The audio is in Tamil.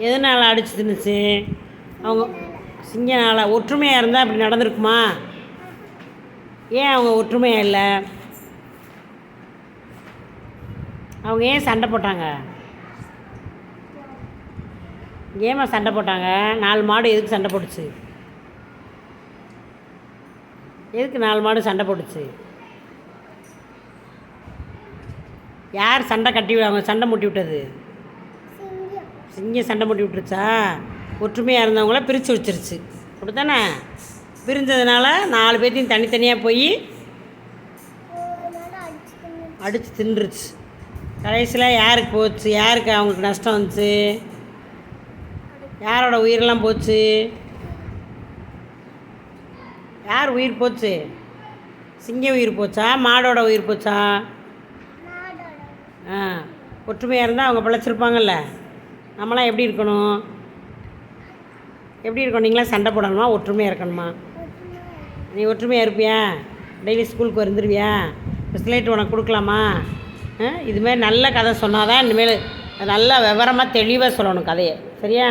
எதனால் அடிச்சு தின்னுச்சு? அவங்க சிங்கனால் ஒற்றுமையாக இருந்தால் அப்படி நடந்திருக்குமா? ஏன் அவங்க ஒற்றுமையாக இல்லை? அவங்க ஏன் சண்டை போட்டாங்க? ஏமா சண்டை போட்டாங்க? 4 மாடு எதுக்கு சண்டை போட்டுச்சு? எதுக்கு 4 மாடு சண்டை போட்டுச்சு? யார் சண்டை அவங்க சண்டை மூட்டி விட்டது? சிங்கம் சண்டை மூட்டி விட்டுருச்சா? ஒற்றுமையாக இருந்தவங்கள பிரித்து வச்சிருச்சு, அப்படி தானே? பிரிஞ்சதுனால 4 பேர்த்தையும் தனித்தனியாக போய் அடித்து தின்றுச்சு. கடைசியில் யாருக்கு போச்சு? யாருக்கு அவங்களுக்கு நஷ்டம் வந்துச்சு? யாரோட உயிரெல்லாம் போச்சு? யார் உயிர் போச்சு? சிங்கம் உயிர் போச்சா? மாடோட உயிர் போச்சா? ஒற்றுமையாக இருந்தால் அவங்க பிழைச்சிருப்பாங்கல்ல. நம்மளாம் எப்படி இருக்கணும்? எப்படி இருக்கணும்? நீங்களாம் சண்டை போடணுமா, ஒற்றுமையாக இருக்கணுமா? நீ ஒற்றுமையாக இருப்பியா? டெய்லி ஸ்கூலுக்கு வந்துடுவியா? ஸ்லேட் உனக்கு கொடுக்கலாமா? இதுமாரி நல்ல கதை சொன்னால் தான் இனிமேல் நல்லா விவரமாக தெளிவாக சொல்லணும் கதையை, சரியா?